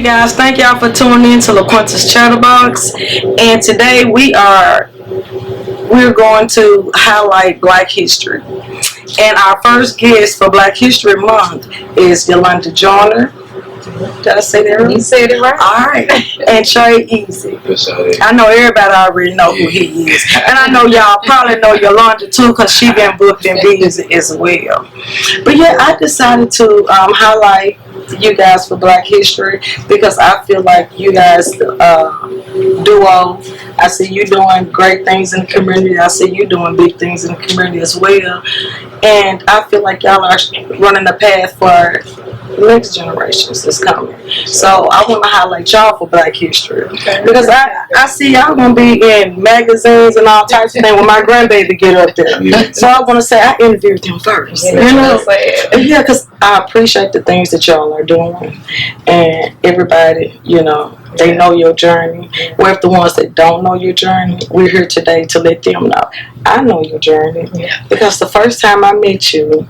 guys, thank y'all for tuning in to LaQuinta's Chatterbox. And today we're going to highlight Black history. And our first guest for Black History Month is Yolanda Joyner. Did I say that right? You said it right. All right. And Trey Easy. I know everybody already know who he is. And I know y'all probably know Yolanda too, because she been booked in busy as well. But yeah, I decided to highlight you guys for Black History because I feel like you guys duo. I see you doing great things in the community. I see you doing big things in the community as well. And I feel like y'all are running the path for next generations that's coming. So I want to highlight y'all for Black History because I see y'all gonna be in magazines and all types of things when my grandbaby get up there. So I want to say I interviewed him first. You know, yeah, because I appreciate the things that y'all are doing, and everybody, you know, they know your journey. Well, if the ones that don't know your journey, we're here today to let them know. I know your journey because the first time I met you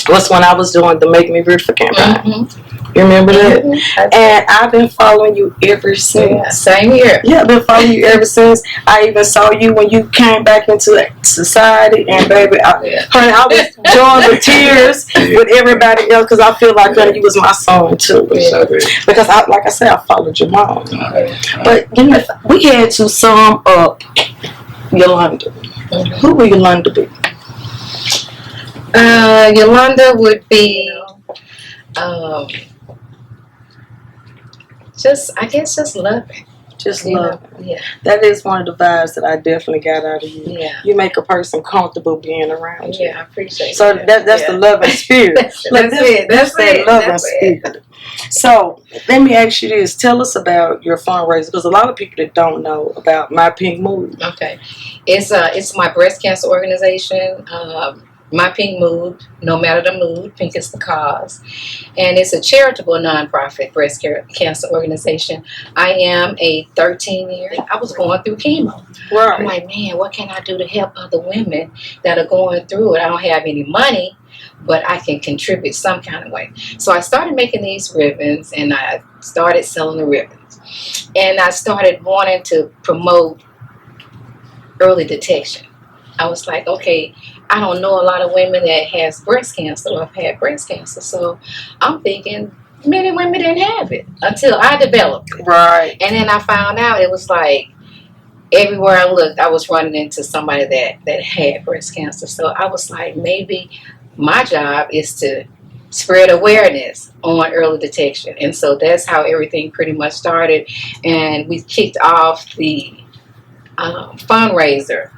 was when I was doing the Make Me Beautiful campaign. You remember that? And I've been following you ever since. Yeah, same here. Yeah, I've been following you ever since. I even saw you when you came back into society, and baby, I was joining the tears with everybody else because I feel like you was my son too. Because like I said, I followed your mom. But you know, we had to sum up Yolanda. Who would Yolanda be? Yolanda would be just loving. Just loving. Yeah. That is one of the vibes that I definitely got out of you. Yeah. You make a person comfortable being around you. Yeah, I appreciate so that. That's the loving spirit. That's that loving spirit. So let me ask you this. Tell us about your fundraiser because a lot of people that don't know about My Pink Mood. Okay. It's my breast cancer organization. My Pink Mood, no matter the mood, pink is the cause. And it's a charitable nonprofit breast cancer organization. I am a 13-year. I was going through chemo. Right. I'm like, man, what can I do to help other women that are going through it? I don't have any money, but I can contribute some kind of way. So I started making these ribbons, and I started selling the ribbons. And I started wanting to promote early detection. I was like, okay, I don't know a lot of women that has breast cancer or have had breast cancer. So I'm thinking many women didn't have it until I developed it. Right. And then I found out it was like everywhere I looked, I was running into somebody that had breast cancer. So I was like, maybe my job is to spread awareness on early detection. And so that's how everything pretty much started. And we kicked off the fundraiser.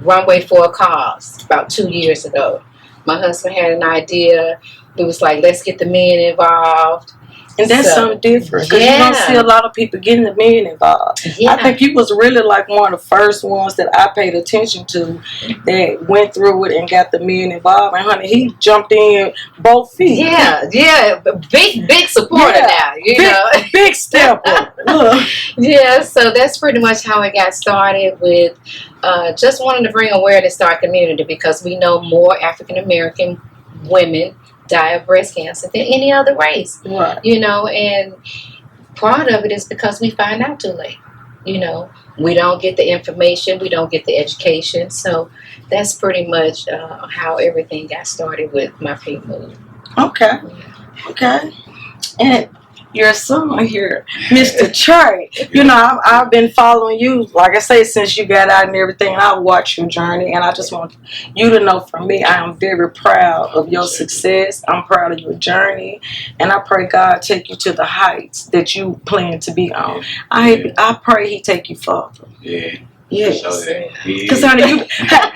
Runway for a Cause about 2 years ago. My husband had an idea. It was like, let's get the men involved. And that's something different because you don't see a lot of people getting the men involved. Yeah. I think you was really like one of the first ones that I paid attention to that went through it and got the men involved. And honey, he jumped in both feet. Yeah, big supporter now. You know, big stepper. Yeah, so that's pretty much how it got started with just wanting to bring awareness to our community because we know more African American women die of breast cancer than any other race. Right. You know, and part of it is because we find out too late. You know, we don't get the information, we don't get the education. So that's pretty much how everything got started with My Pink Mood. Okay. Okay. And your son here, Mr. Trey. You know, I've been following you, like I say, since you got out and everything. And I watched your journey, and I just want you to know from me, I am very proud of your success. I'm proud of your journey, and I pray God take you to the heights that you plan to be on. I pray He take you further. Yeah. Yes, because honey,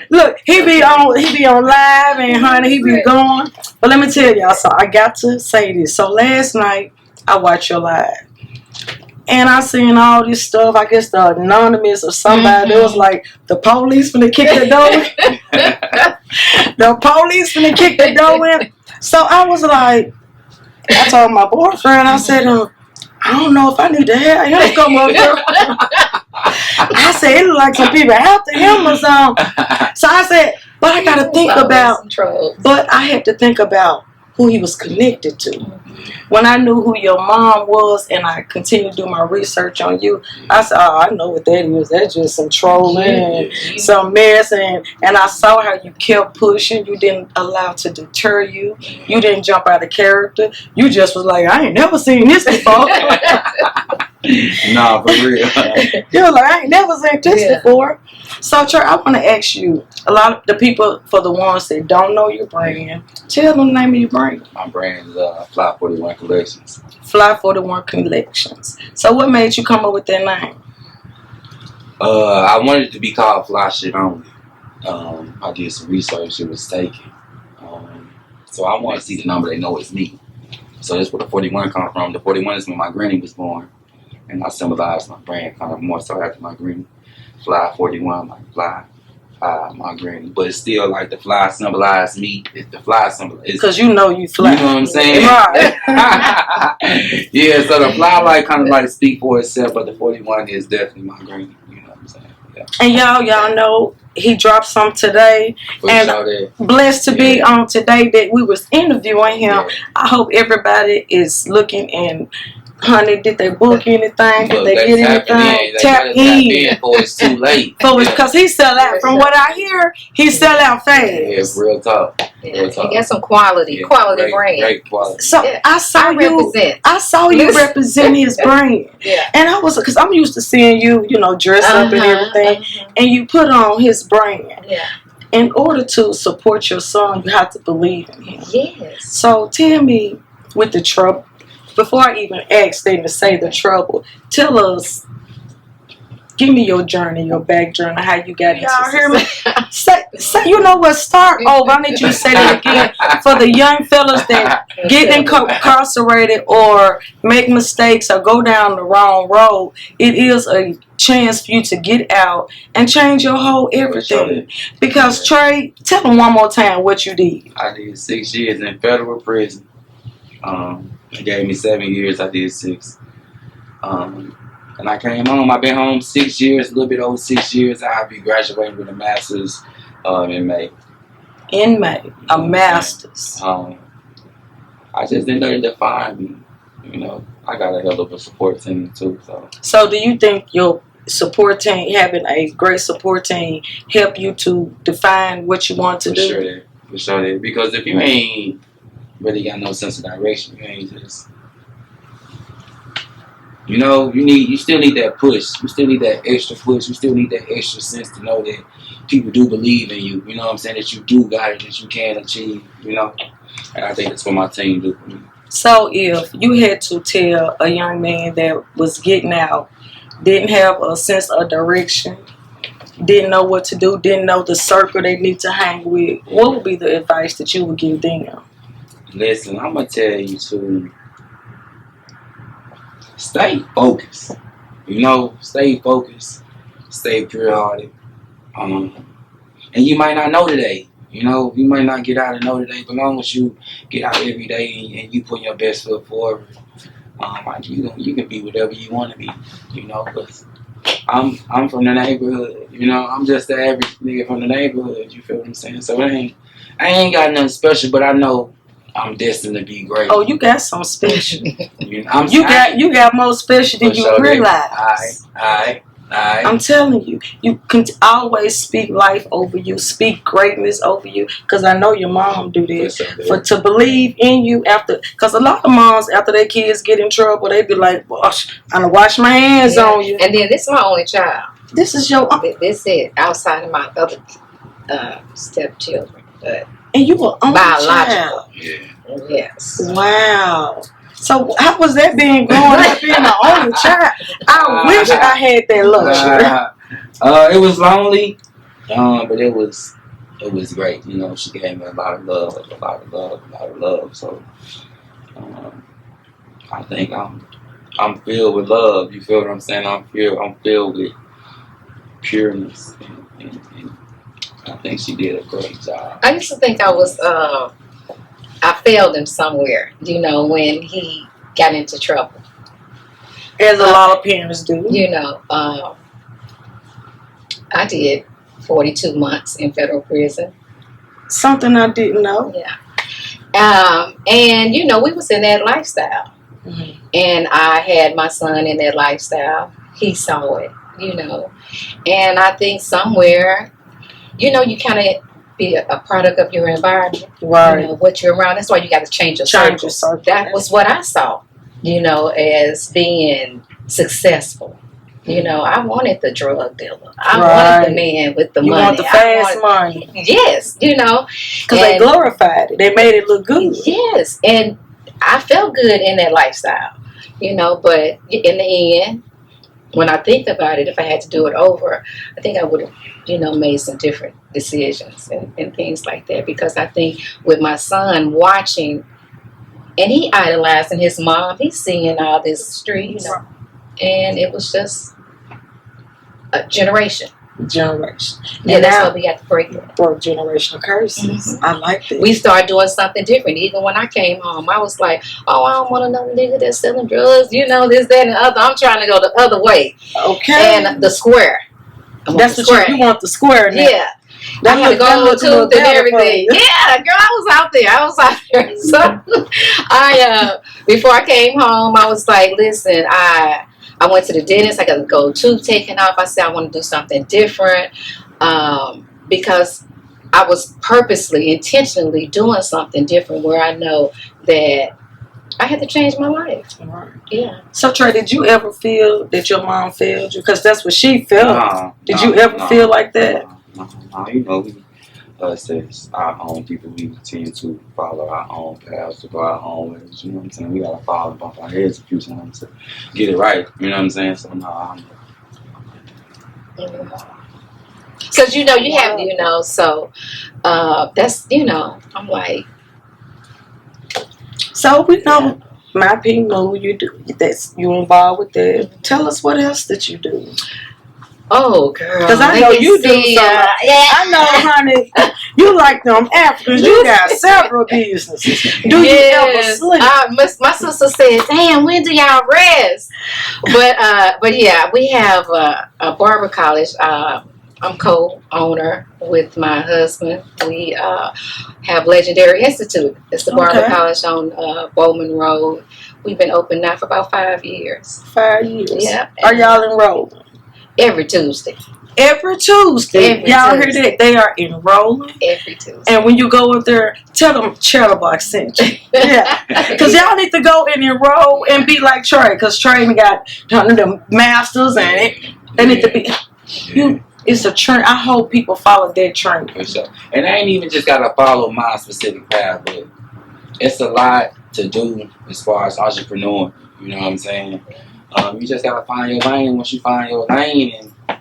look, he be on live, and honey, he be going. But let me tell y'all, so I got to say this. So last night, I watched your live. And I seen all this stuff. I guess the anonymous or somebody that was like, the police finna kick the door in. The police finna kick the door in. So I was like, I told my boyfriend, I said, I don't know if I need to have him come up here. I said, it look like some people after him or something. So I said, but I gotta think about, but I had to think about who he was connected to. When I knew who your mom was and I continued to do my research on you, I said, oh, I know what that is. That's just some trolling and some mess. And I saw how you kept pushing. You didn't allow to deter you. You didn't jump out of character. You just was like, I ain't never seen this before. Nah, for real. You were like, I ain't never seen this before. So, Trey, I want to ask you, a lot of the people, for the ones that don't know your brand, tell them the name of your brand. My brand is Fly 41 Collections. Fly 41 Collections. So, what made you come up with that name? I wanted it to be called Fly Shit Only. I did some research. It was taken. So I want to see the number. They know it's me. So that's where the 41 come from. The 41 is when my granny was born. And I symbolized my brand kind of more so after my granny. Fly 41, like fly, my granny. But it's still like the fly symbolized me. It's the fly symbol. Because you know you fly. You know what I'm saying? Right. Yeah, so the fly like kind of like speak for itself, but the 41 is definitely my granny. You know what I'm saying? Yeah. And y'all know he dropped some today. For and sure blessed to be on today that we was interviewing him. Yeah. I hope everybody is looking and honey, did they book anything? Did they get anything? Tap in. Before it's too late. Because he sell out. From what I hear, he sell out fast. Yeah, real talk. He got some quality brand. Great quality. So I saw you represent his brand. Yeah. And I was, because I'm used to seeing you, dress up and everything. And you put on his brand. Yeah. In order to support your son, you have to believe in him. Yes. So tell me, with the trouble, before I even ask them to say the trouble, tell us, give me your journey, your back journey, how you got into Y'all hear me? Say, you know what, start over. I need you to say that again for the young fellas that get incarcerated or make mistakes or go down the wrong road. It is a chance for you to get out and change your whole everything. Because Trey, tell them one more time what you did. I did 6 years in federal prison. They gave me 7 years. I did 6. And I came home. I've been home 6 years, a little bit over 6 years. I'll be graduating with a master's in May. In May, a master's. I just didn't let it define me. I got a hell of a support team too. So do you think your support team, having a great support team, help you to define what you want to do? For sure. Because if you ain't really got no sense of direction, you ain't just, you still need that push. You still need that extra push. You still need that extra sense to know that people do believe in you. You know what I'm saying? That you do got it, that you can achieve, And I think that's what my team do for me. So if you had to tell a young man that was getting out, didn't have a sense of direction, didn't know what to do, didn't know the circle they need to hang with, what would be the advice that you would give them? Listen, I'm going to tell you to stay focused. Stay focused. Stay pure-hearted. And you might not know today. You might not get out and know today, but as long as you get out every day and you put your best foot forward, you can be whatever you want to be. Because I'm from the neighborhood. I'm just the average nigga from the neighborhood. You feel what I'm saying? So I ain't got nothing special, but I know I'm destined to be great. Oh, you got some special. You got more special than you realize. I'm telling you, you can always speak life over you, speak greatness over you, because I know your mom do this. To believe in you because a lot of moms, after their kids get in trouble, they be like, I'm gonna wash my hands on you. And then this is my only child. This is your this is outside of my other stepchildren, but and you were only biological. Yeah. Yes. Wow. So how was that being growing up being the only child? I wish I had that luxury. It was lonely, but it was great. She gave me a lot of love. So I think I'm filled with love. You feel what I'm saying? I'm filled with pureness, and I think she did a great job. I used to think I failed him somewhere, when he got into trouble. As a lot of parents do. I did 42 months in federal prison. Something I didn't know. Yeah. And you know, we was in that lifestyle, Mhm. and I had my son in that lifestyle. He saw it, you know, and I think somewhere, you know, you kind of be a product of your environment, Right. you know, what you're around. That's why you got to change your Change circle. your circle. That was what I saw, you know, as being successful. You know, I wanted the drug dealer. I wanted the man with the You money. want the fast money. Yes, you know. Because they glorified it. They made it look good. Yes, and I felt good in that lifestyle, you know, but in the end, when I think about it, if I had to do it over, I think I would have, you know, made some different decisions and things like that. Because I think with my son watching, and he idolizing his mom, he's seeing all this streets, and it was just a generation. And that's why we got to break it. Broke generational curses. I like that. We started doing something different. Even when I came home, I was like, oh, I don't want another nigga that's selling drugs, you know, this, that, and the other. I'm trying to go the other way. Okay. And the square. That's what you want, the square now. Yeah. I had to go to tooth and everything. Yeah, girl, I was out there. So before I came home, I was like, listen, I went to the dentist. I got to go tooth taken off. I said I want to do something different because I was purposely, intentionally doing something different where I know that I had to change my life. Right. Yeah. So, Trey, did you ever feel that your mom failed you? Because that's what she felt. Did you ever feel like that? No, you know, as our own people, we tend to follow our own paths, to go our own ways. You know what I'm saying? We gotta fall and bump our heads a few times to get it right. You know what I'm saying? So no, because you know you have so that's I'm like. So we know my people you do that's you involved with that. Tell us what else that you do. Oh, girl. Because I know you do something. I know, honey, you like them Africans. You got several businesses. Do you ever sleep? My sister said, damn, when do y'all rest? But yeah, we have a barber college. I'm co-owner with my husband. We have Legendary Institute. It's the barber college on Bowman Road. We've been open now for about 5 years. 5 years. Yeah. Are y'all enrolled? Every Tuesday. Every Tuesday. Y'all hear that? They are enrolling. Every Tuesday. And when you go up there, tell them Chatterbox sent you. Yeah. Because y'all need to go and enroll and be like Trey. Because Trey got the masters and they need to be. It's a trend. I hope people follow that trend. And I ain't even just got to follow my specific path, but it's a lot to do as far as entrepreneur. You know what I'm saying? You just gotta find your lane. Once you find your lane, and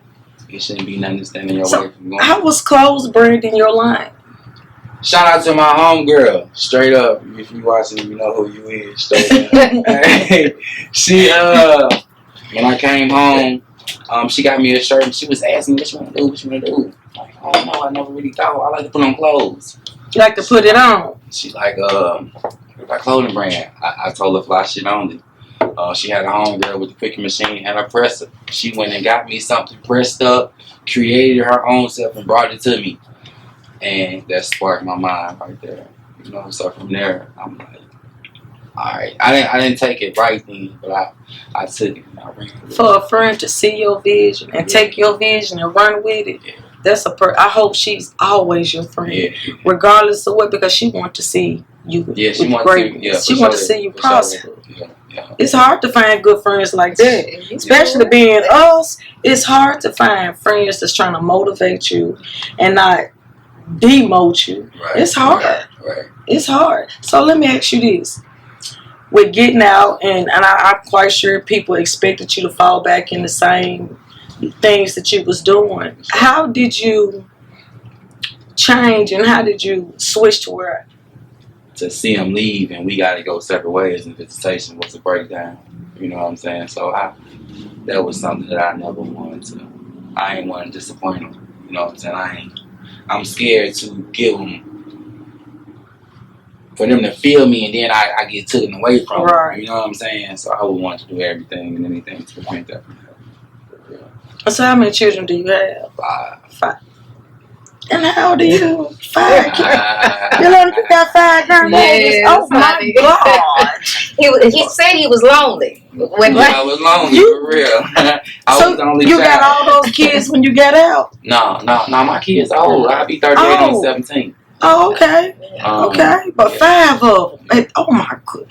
it shouldn't be nothing standing in your way from going. How was clothes brand in your line? Shout out to my homegirl, straight up. If you watching, you know who you is. Straight up. Hey, she when I came home, she got me a shirt and she was asking me what you wanna do, what you wanna do. Like, I don't know, I never really thought. I like to put on clothes. You like to put it on? She like my clothing brand. I told her fly shit only. She had a homegirl with the picking machine, had a presser. She went and got me something pressed up, created her own self, and brought it to me. And that sparked my mind right there. You know, so from there, I'm like, all right. I didn't take it right then, but I took it and I ran with it. For a friend to see your vision and take your vision and run with it, that's I hope she's always your friend, regardless of what, because she wants to see you. Yeah, she wants to see you prosper. Yeah. It's hard to find good friends like that, especially being us. It's hard to find friends that's trying to motivate you and not demote you. Right. It's hard. Right. It's hard. So let me ask you this. With getting out, and I'm quite sure people expected you to fall back in the same things that you was doing. How did you change and how did you switch to where? To see him leave and we got to go separate ways, and visitation was a breakdown. You know what I'm saying? So that was something that I never wanted to. I ain't want to disappoint him. You know what I'm saying? I'm scared to give him, for them to feel me, and then I get taken away from them. You know what I'm saying? So I would want to do everything and anything to prevent that from happening. So how many children do you have? 5. And how old are you? 5 kids. You know, you got 5 grandbabies. Yes, Oh my honey. God. He said he was lonely. When I was lonely for real. I was the only you child. got all those kids when you got out? No, my kids are old. I'll be 38 on 17. Oh, okay. Okay. But 5 of them. And, oh my God.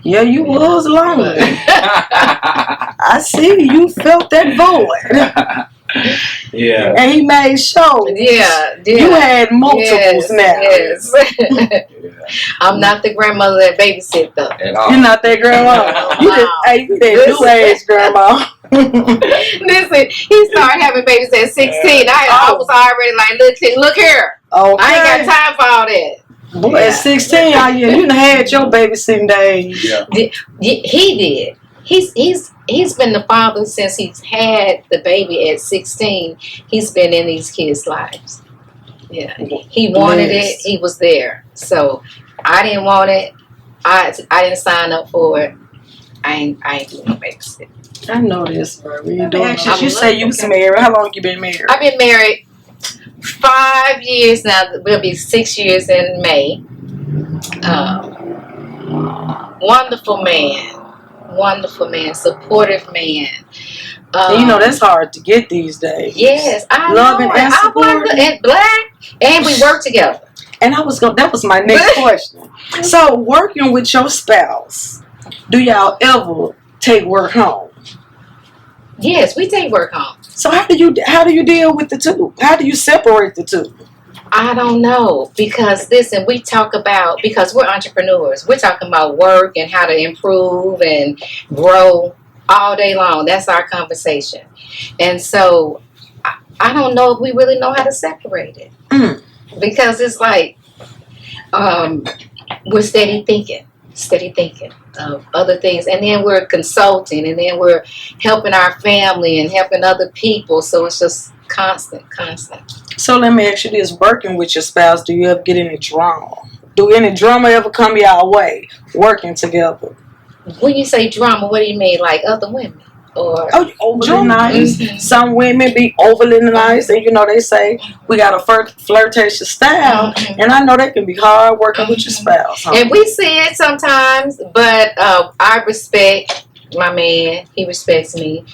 Yeah, you was lonely. I see. You felt that void. Yeah. And he made sure. Yeah. You had multiples now. Yes. I'm not the grandmother that babysit though. You're not that grandma. You that new age grandma. Listen, he started having babies at 16. I was already like, look here. Okay. I ain't got time for all that. Boy, at 16, you done had your babysitting days. Yeah. He did. He's been the father since he's had the baby at 16. He's been in these kids' lives. Yeah. He wanted it. He was there. So I didn't want it. I didn't sign up for it. I ain't doing no babysitting. I know this, bro. You say you was married. How long you been married? I've been married 5 years now. We'll be 6 years in May. Wonderful man, supportive man. You know that's hard to get these days. Yes, I love know. and support. And black, and we work together. And that was my next question. So, working with your spouse, do y'all ever take work home? Yes, we take work home. So how do you deal with the two? How do you separate the two? I don't know, because listen, because we're entrepreneurs. We're talking about work and how to improve and grow all day long. That's our conversation. And so I don't know if we really know how to separate it. Because it's like we're steady thinking of other things, and then we're consulting, and then we're helping our family and helping other people. So it's just constant. So let me ask you this: working with your spouse, do you ever get any drama? Do any drama ever come your way working together? When you say drama, what do you mean? Like other women? Or overly nice. Mm-hmm. Some women be overly nice, and they say we got a flirtatious style, and I know that can be hard working with your spouse. Huh? And we see it sometimes, but I respect my man. He respects me.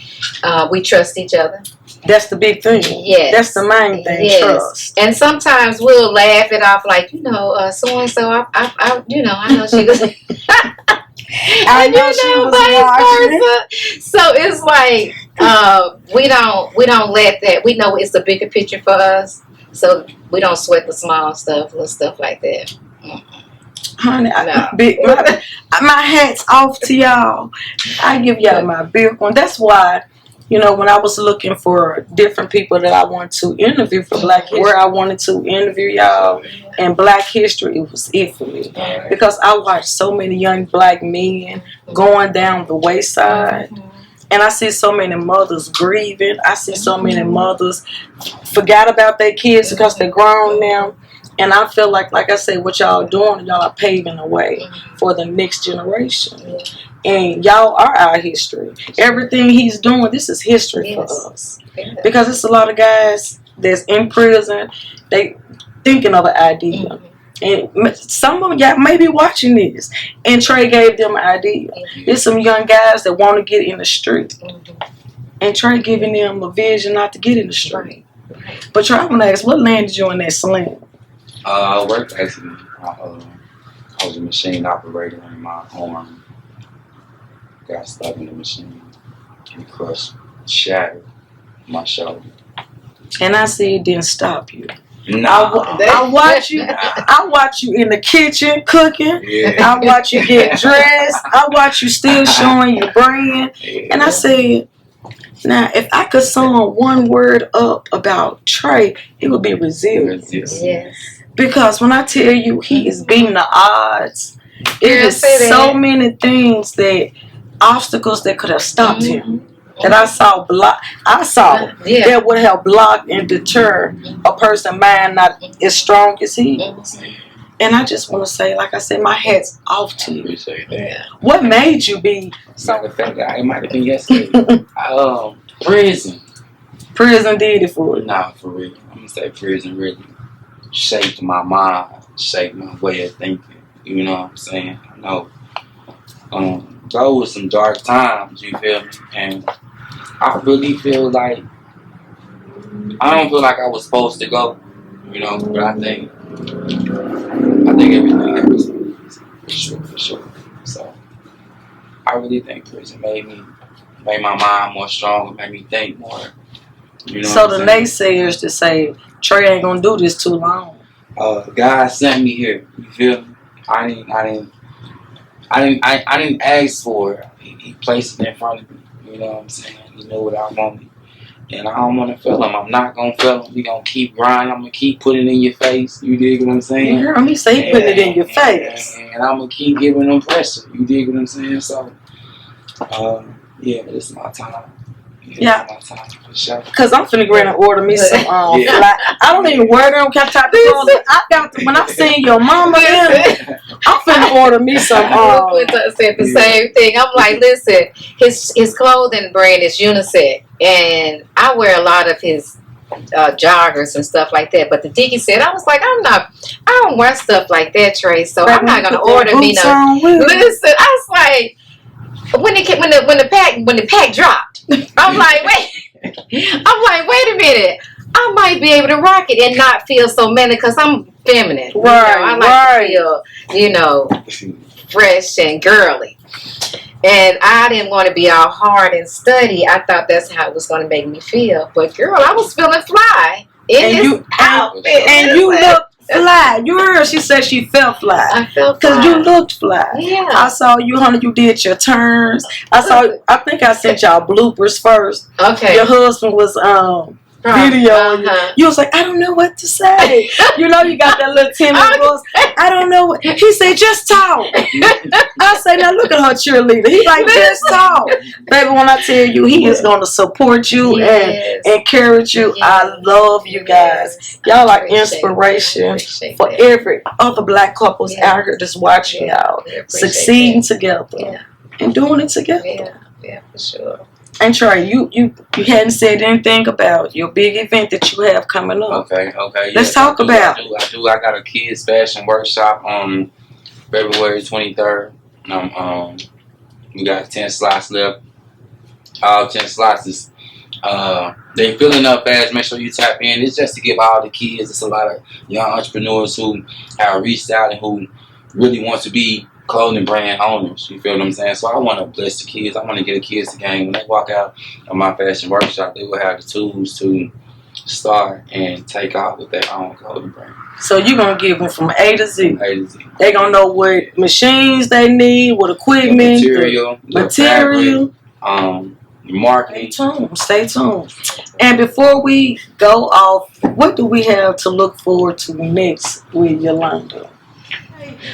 We trust each other. That's the big thing. Yes. That's the main thing. Yes. Trust. And sometimes we'll laugh it off like, so and so. I know she was. I know she was watching. So it's like we don't let that. We know it's the bigger picture for us, so we don't sweat the small stuff, little stuff like that. Honey, my hat's off to y'all. I give y'all my big one. That's why, when I was looking for different people that I wanted to interview for Black History, where I wanted to interview y'all in Black History, it was it for me. Because I watched so many young black men going down the wayside. And I see so many mothers grieving. I see so many mothers forgot about their kids because they're grown now. And I feel like I say, what y'all doing, y'all are paving the way for the next generation. And y'all are our history. Everything he's doing, this is history for us. Because it's a lot of guys that's in prison, they thinking of an idea. And some of y'all may be watching this. And Trey gave them an idea. There's some young guys that want to get in the street. And Trey giving them a vision not to get in the street. But Trey, I want to ask, what landed you in that slam? I worked actually. I was a machine operator, and my arm got stuck in the machine and crushed, shattered my shoulder. And I see it didn't stop you. Nah. I watch you. I watch you in the kitchen cooking. Yeah. I watch you get dressed. I watch you still showing your brand. Yeah. And I said, now, if I could sum one word up about Trey, it would be resilient. Yes. Because when I tell you he is beating the odds, it is so many things obstacles that could have stopped him. That I saw that would have blocked and deter a person's mind not as strong as he is. And I just want to say, like I said, my hat's off to you. What made you be so? Matter of fact, it might have been yesterday. Prison. Prison did it for you. Nah, for real. I'm gonna say prison really shaped my mind, shaped my way of thinking. You know what I'm saying? I know. Those were some dark times. You feel me? And I really feel like I don't feel like I was supposed to go. You know, but I think everything happens for sure. So I really think prison made my mind more stronger, made me think more. You know. So the naysayers that say Trey ain't gonna do this too long. God sent me here. You feel me? I didn't ask for it. He placed it in front of me. You know what I'm saying? He knew what I wanted. And I don't want to feel him. I'm not going to feel him. We going to keep grinding. I'm going to keep putting it in your face. You dig what I'm saying? You heard me say he putting it in your face. And I'm going to keep giving them pressure. You dig what I'm saying? So, yeah, this is my time. Yeah. My time for sure. Cause I'm finna go in and order me some fly. I don't even wear them type of clothes. I got when I seen your mama in, I'm finna order me some. Said the same thing. I'm like, listen, his clothing brand is unisex, and I wear a lot of his joggers and stuff like that. But the Dickie said, I was like, I don't wear stuff like that, Trey. So I'm not gonna order me no. Listen, I was like, when the pack dropped. I'm like, wait a minute. I might be able to rock it and not feel so manly because I'm feminine. Right, I like to feel, fresh and girly. And I didn't want to be all hard and study. I thought that's how it was going to make me feel. But girl, I was feeling fly in this outfit. And you look fly. You heard she said she felt fly. I felt fly. Because you looked fly. Yeah. I saw you, honey, you did your turns. I think I sent y'all bloopers first. Okay. Your husband was videoing you. Was like, I don't know what to say. You know, you got that little timid voice. I don't know what. He said, just talk. I say, now look at her cheerleader. He like, just talk. Baby, when I tell you, he is going to support you and encourage you. I love you guys. Y'all are inspiration for every other black couples out here just watching y'all succeeding together and doing it together. Yeah, for sure. And Trey, you hadn't said anything about your big event that you have coming up. Okay. Let's talk about it. I got a kids fashion workshop on February 23rd. We got 10 slots left. All 10 slots is they filling up fast. Make sure you tap in. It's just to give all the kids. It's a lot of young entrepreneurs who have reached out and who really want to be clothing brand owners. You feel what I'm saying? So I want to bless the kids. I want to get the kids the game. When they walk out of my fashion workshop, they will have the tools to start and take off with their own clothing brand. So you're going to give them from A to Z. A to Z. They're going to know what machines they need, what equipment, material, marketing. Stay tuned. And before we go off, what do we have to look forward to next with Yolanda?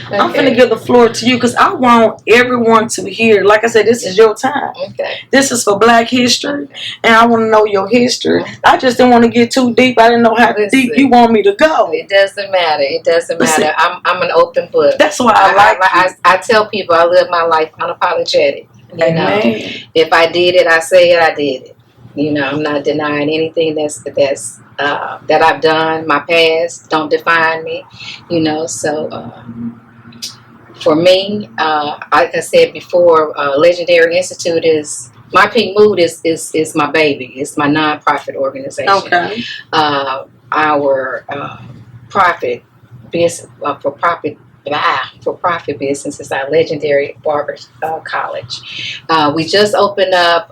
Okay. I'm finna give the floor to you because I want everyone to hear. Like I said, this is your time. Okay. This is for Black History, and I want to know your history. I just didn't want to get too deep. I didn't know how deep you want me to go. It doesn't matter. I'm an open book. That's why I tell people I live my life unapologetic. You know, if I did it, I say it. I did it. You know, I'm not denying anything that I've done. My past don't define me. You know, so for me, like I said before, Legendary Institute is my Pink Mood is my baby. It's my nonprofit organization. Okay. Our profit business for profit business is our Legendary Barber College. We just opened up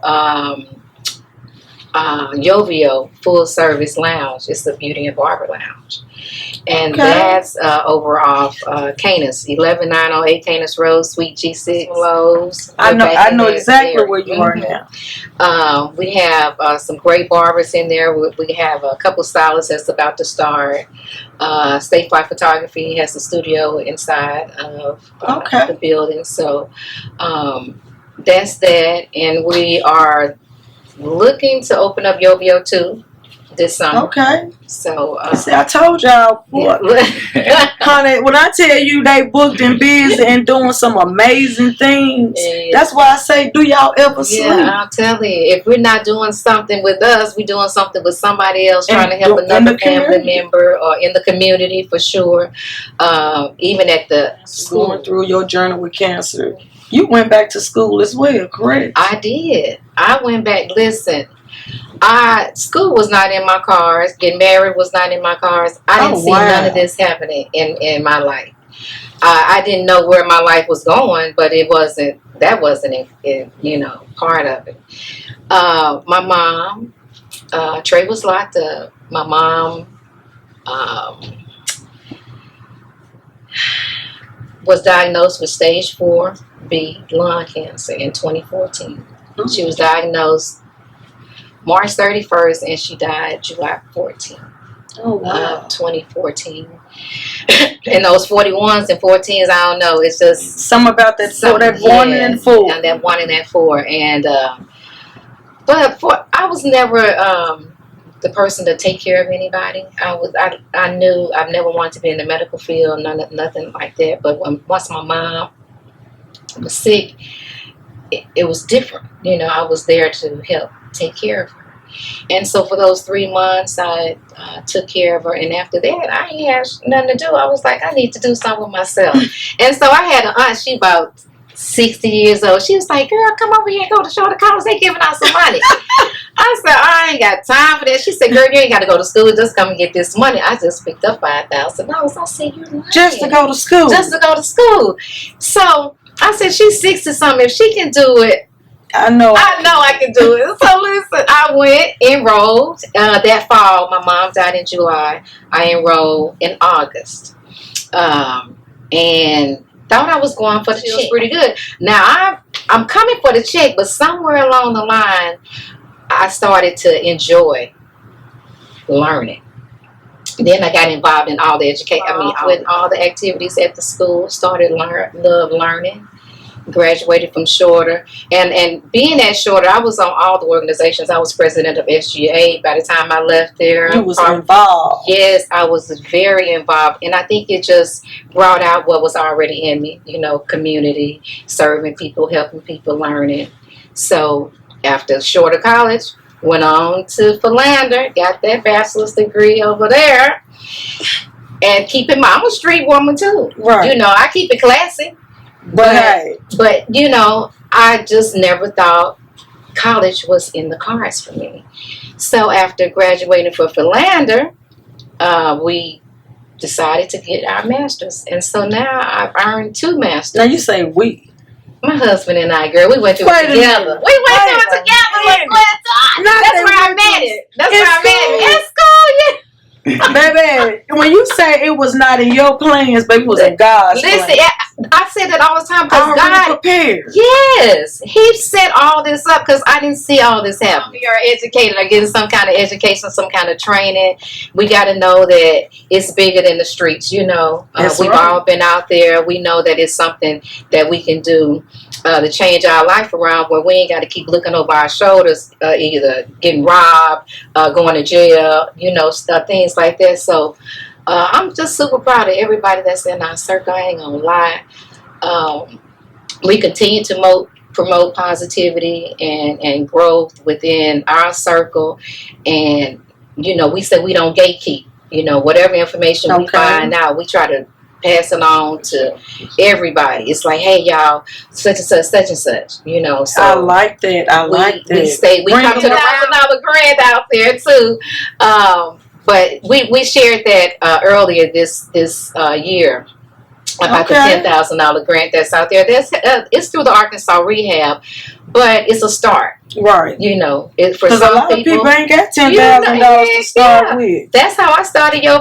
Jovio Full Service Lounge. It's the Beauty and Barber Lounge. And that's over off Canis, 11908 Canis Road, Suite G6, Lowe's. I know exactly where you are now. We have some great barbers in there. We have a couple stylists that's about to start. State Fly Photography has a studio inside of the building. So that's that. And we are looking to open up Jovio too. this summer. Okay. So, See, I told y'all, boy, honey, when I tell you they booked and busy and doing some amazing things, that's why I say, do y'all ever sleep? Yeah, I'll tell you, if we're not doing something with us, we're doing something with somebody else, trying to help another family member or in the community for sure. Even at the school. Going through your journey with cancer, you went back to school as well, correct? I did. I went back. Listen, school was not in my cards. Getting married was not in my cards. I didn't see none of this happening in my life. I didn't know where my life was going, but that wasn't part of it. My mom, Trey was locked up. My mom was diagnosed with stage 4B lung cancer in 2014. She was diagnosed March 31st and she died July 14th of 2014. And those 41s and 14s, I don't know. It's just something about that. So that 1 and 4, and that 1 and that 4, and I was never the person to take care of anybody. I knew I've never wanted to be in the medical field, nothing like that. But once my mom was sick, it was different. I was there to help take care of her. And so for those 3 months, I took care of her. And after that, I ain't had nothing to do. I was like, I need to do something with myself. And so I had an aunt, she about 60 years old. She was like, girl, come over here and go to Shorter College. They giving out some money. I said, I ain't got time for that. She said, girl, you ain't got to go to school. Just come and get this money. I just picked up $5,000. I said, you're lying. Just to go to school. Just to go to school. So I said, she's 60-something. If she can do it, I know I can do it. So listen, I went, enrolled that fall. My mom died in July. I enrolled in August. And thought I was going for the check. It was pretty good. Now, I'm coming for the check, but somewhere along the line, I started to enjoy learning. Then I got involved in all the education. With all the activities at the school, started love learning. Graduated from Shorter, and being at Shorter, I was on all the organizations. I was president of SGA. By the time I left there, you was involved. Yes, I was very involved, and I think it just brought out what was already in me. Community, serving people, helping people, learning. So after Shorter College, went on to Philander, got that bachelor's degree over there, and keep in mind, I'm a street woman too. Right. I keep it classy. But I just never thought college was in the cards for me. So after graduating from Philander, we decided to get our masters. And so now I've earned 2 masters. Now you say we. My husband and I, girl, we went through it together. We went through it together. That's where I met it. That's where I met it. At school, yeah. Baby, when you say it was not in your plans, but it was in God's plans. Listen, I say that all the time because God prepared. Yes, He set all this up because I didn't see all this happen. We are educated or getting some kind of education, some kind of training. We got to know that it's bigger than the streets. We've all been out there. We know that it's something that we can do to change our life around, where we ain't got to keep looking over our shoulders, either getting robbed, going to jail, things like that. So I'm just super proud of everybody that's in our circle. I ain't gonna lie. We continue to promote positivity and growth within our circle, and we say we don't gatekeep. Whatever information we find out, we try to pass it on to everybody. It's like, hey, y'all, such and such, such and such. So I like that. We come to the $1,000 grant out there too. But we shared that earlier this year about the $10,000 grant that's out there. It's through the Arkansas Rehab, but it's a start. Right. For some a lot of people ain't got $10,000 to start with. That's how I started your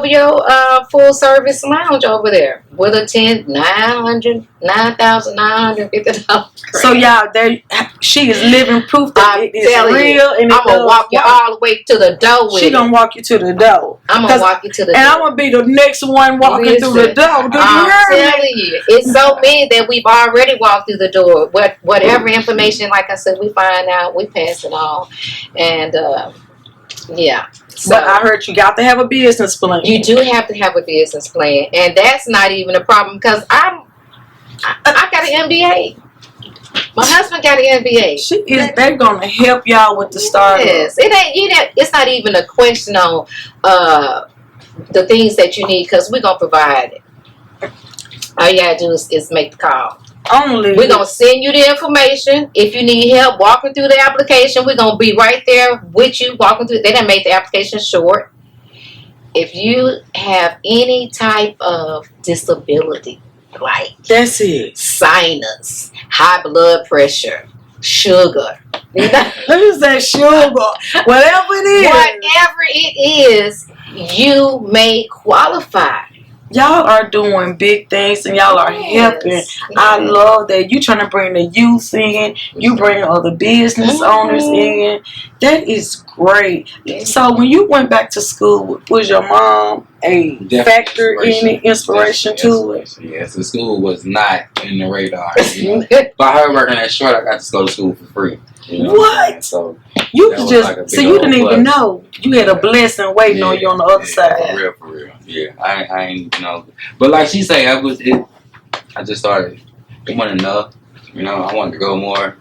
full service lounge over there with a $9,950. So y'all, she is living proof that it is real, and I'm gonna walk you all the way to the door. She gonna walk you to the door. I'm gonna walk you to the door, and I'm gonna be the next one walking through the door. I'm telling you, it's so many that we've already walked through the door. Whatever information, like I said, we find out, we pass it on, and Yeah. So But I heard you got to have a business plan. you do have to have a business plan, and that's not even a problem because I got an MBA. My husband got an MBA. They're gonna help y'all with the startup. Yes, it ain't. It's not even a question on the things that you need because we're gonna provide it. All you gotta do is make the call. We're gonna send you the information. If you need help walking through the application, we're gonna be right there with you walking through. They done made the application short. If you have any type of disability, like that's it, sinus, high blood pressure, sugar, let me say sugar, whatever it is, you may qualify. Y'all are doing big things and y'all are helping. Yes. I love that. You trying to bring the youth in. You bring other business owners in. That is great. So when you went back to school, was your mom a factor in it, inspiration to it? Yes, the school was not in the radar. By her working at Short, I got to go to school for free. You know what? So you was just like so you didn't even know you had a blessing waiting on you on the other side. For real. Yeah, I ain't know. But like she said, I just started. It wasn't enough. You know, I wanted to go more.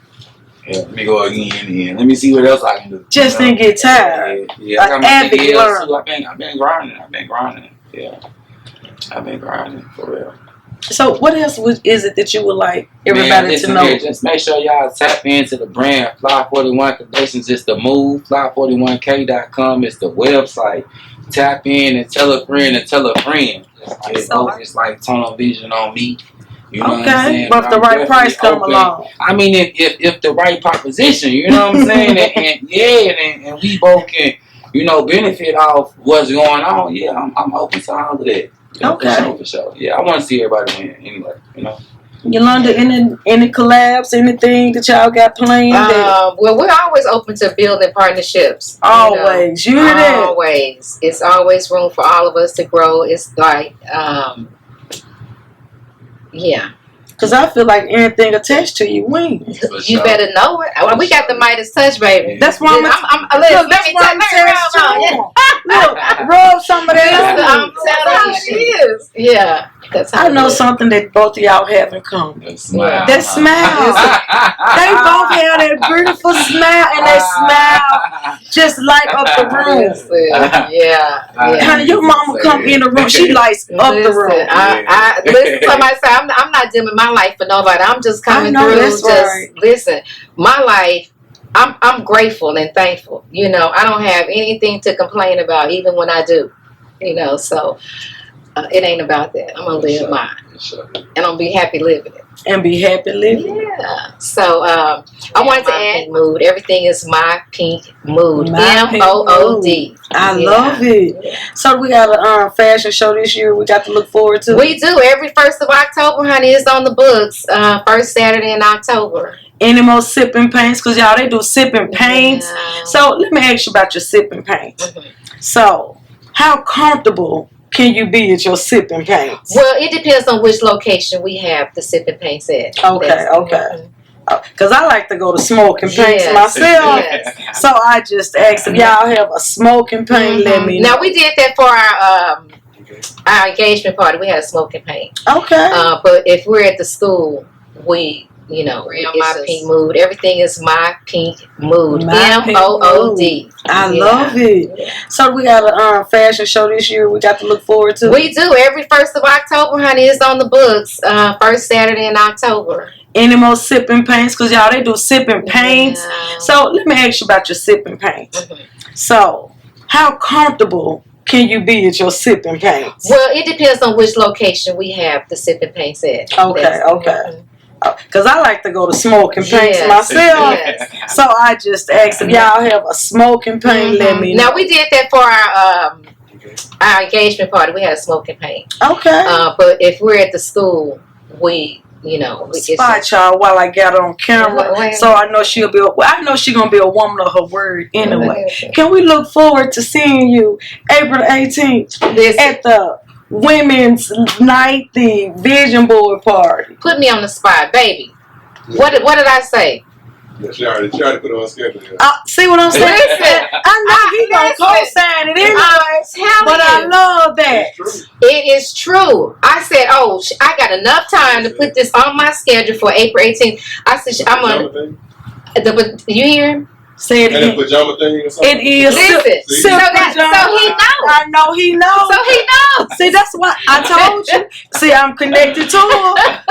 Yeah, let me go again and let me see what else I can do. Just didn't get tired. Yeah, I got my CDLs too. I've been grinding. Yeah, I've been grinding for real. So what else is it that you would like everybody to know? Here, just make sure y'all tap into the brand Fly 41 Creations. It's the move. Fly41k.com. It's the website. Tap in and tell a friend and tell a friend. It's like tunnel vision on me. You know what I'm saying? But if the right price come along. I mean, if the right proposition, you know what I'm saying? and we both can, benefit off what's going on. Yeah, I'm open to all of that. For sure. Yeah, I want to see everybody win anyway, Yolanda, any collabs, anything that y'all got planned? Well, we're always open to building partnerships. Always. You hear that? Always. It's always room for all of us to grow. It's like, yeah. Because I feel like anything attached to you wins. You better know it. We got the Midas touch, baby. That's why let me tell you. Look, rub some of that. I'm telling you, she is. Yeah. I know something that both of y'all have in common. That smile. That smile. They both have that beautiful smile, and they smile just light up the room. Yeah. Honey, your mama come in the room, she lights up the room. Listen, somebody say I'm not dimming my life for nobody. I'm just coming through. Listen, my life. I'm grateful and thankful. I don't have anything to complain about, even when I do. So it ain't about that. I'm gonna live mine, and I'm be happy living it. And be happy living. Yeah. So I wanted to add mood. Everything is my pink mood. MOOD. I love it. Yeah. So we got a fashion show this year. We got to look forward to. We do every 1st of October, honey. It's on the books. First Saturday in October. Any more sipping paints? Because y'all, they do sipping paints. Yeah. So let me ask you about your sipping paints. So how comfortable can you be at your sipping paints? Well, it depends on which location we have the sipping paints at. Okay. Because I like to go to smoking paints myself. Yes. So I just asked if y'all have a smoking paint, let me know. Now, we did that for our engagement party. We had a smoking paint. Okay. But if we're at the school, we're on my pink mood. Everything is my pink mood. MOOD. I love it. Yeah. So we got a fashion show this year. We got to look forward to. We do every 1st of October, honey. It's on the books. First Saturday in October. Any more sipping paints? Because y'all, they do sipping paints. Yeah. So let me ask you about your sipping paints. So how comfortable can you be at your sipping paints? Well, it depends on which location we have the sipping paints at. Okay. Because I like to go to smoking paints myself. Yes. So I just asked if y'all have a smoking paint, let me know. Now, we did that for our engagement party. We had a smoking paint. Okay. But if we're at the school, spot y'all while I got on camera. So I know she'll be. I know she's gonna be a woman of her word anyway. Can we look forward to seeing you April 18th at the Women's Night, the Vision Board Party? Put me on the spot, baby. What did I say? Yeah, she already put it on schedule. Yeah. See what I'm saying? Listen, I know he gonna co-sign it anyway, but I love that. It is true. I said, oh, I got enough time to put this on my schedule for April 18th. I said, I'm gonna. You hear him? Say it And a again. pajama thing or something? It is. Listen, so he knows. I know he knows. So he knows. See, that's what I told you. See, I'm connected to her.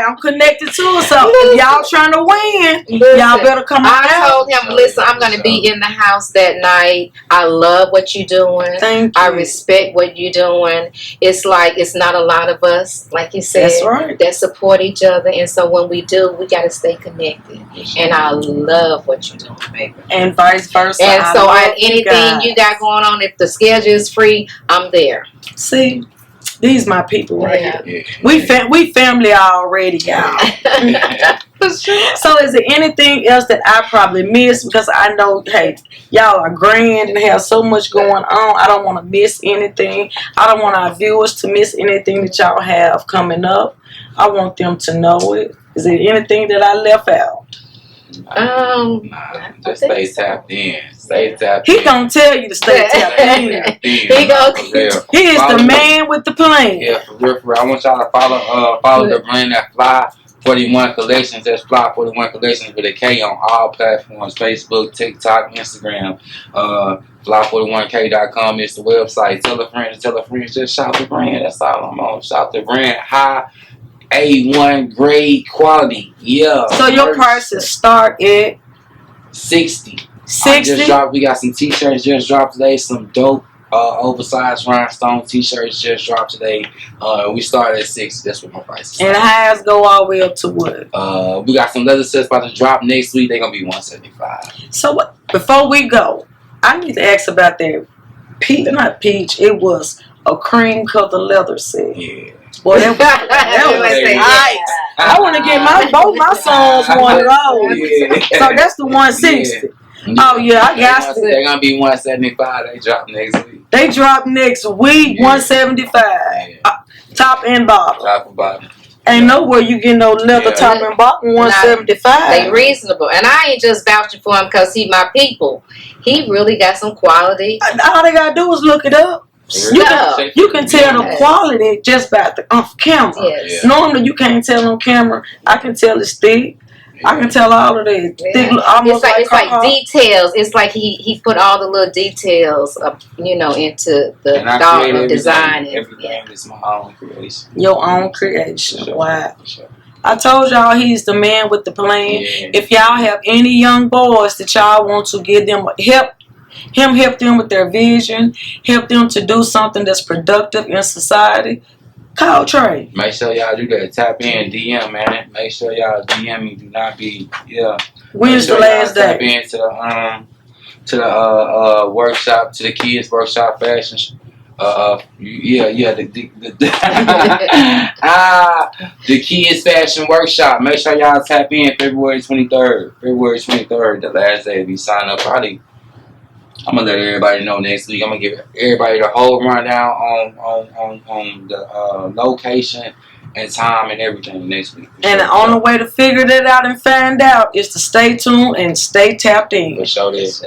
I'm connected to her. So if y'all trying to win, y'all better come on I out. told him, listen, I'm going to be in the house that night. I love what you're doing. Thank you. I respect what you're doing. It's like it's not a lot of us, like you said, That's right. that support each other. And so when we do, we got to stay connected. And I love what you're doing, baby. And vice versa. And so anything guys. you got going on, if the schedule is free, I'm there. See, these my people right Yeah. here. We family already, y'all. For sure. So is there anything else that I probably missed? Because I know, hey, y'all are grand and have so much going on. I don't want to miss anything. I don't want our viewers to miss anything that y'all have coming up. I want them to know it. Is there anything that I left out? Just stay tapped in. Stay tapped in. He gonna tell you to stay tapped in. He gonna- He is the man with the plan. Yeah, for real, for real. I want y'all to follow the brand that Fly 41 Collections. That's Fly 41 Collections with a K on all platforms: Facebook, TikTok, Instagram. Fly41k.com is the website. Tell a friend to tell a friend. Just shop the brand. That's all I'm on. Shop the brand. High A1 grade quality. Yeah. So your prices start at 60. 60. We got some t-shirts just dropped today. Some dope oversized rhinestone t-shirts just dropped today. We started at 60. That's what my price is. And highs go all the way up to what? We got some leather sets about to drop next week. They're gonna be $175. So what? Before we go, I need to ask about that peach. Not peach. It was a cream colored leather set. Yeah. Boy, that was nice. I want to get both my sons one of those. Yeah. So that's the 160. Oh yeah, I got it. They're gonna be $175. They drop next week. They drop next week, Yeah. 175. Top and bottom. Top and bottom. Ain't nowhere you get no leather top and bottom 175. They reasonable, and I ain't just vouching for him because he my people. He really got some quality. All they gotta do is look it up. You can tell the quality just by the camera. Yes. Yeah. Normally you can't tell on camera. I can tell it's thick. I can tell all of that. Thick, almost It's like details. It's like he put all the little details of, into the dog design. Everything is my own creation. Your own creation. For sure. Wow. For sure. I told y'all he's the man with the plan. Yeah. If y'all have any young boys that y'all want to give them help them with their vision, help them to do something that's productive in society, call Trey. Make sure y'all do that. Tap in, DM, man. Make sure y'all DM me. Do not be, When's the last Tap day? in to the workshop, to the kids workshop fashion. The kids fashion workshop. Make sure y'all tap in February 23rd. February 23rd, the last day we sign up. Probably, I'm gonna let everybody know next week. I'm gonna give everybody the whole rundown on the location and time and everything next week. And the only way to figure that out and find out is to stay tuned and stay tapped in. For sure this.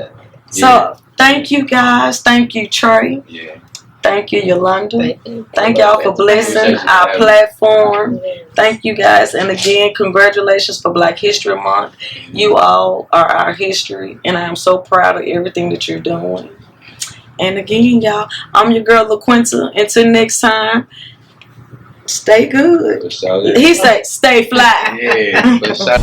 So thank you guys. Thank you, Trey. Yeah. Thank you, Yolanda. Thank Thank y'all for blessing our platform. Thank you guys. And again, congratulations for Black History Month. You all are our history. And I am so proud of everything that you're doing. And again, y'all, I'm your girl, LaQuinta. Until next time, stay good. For sure. He said, stay fly. Yeah. For sure.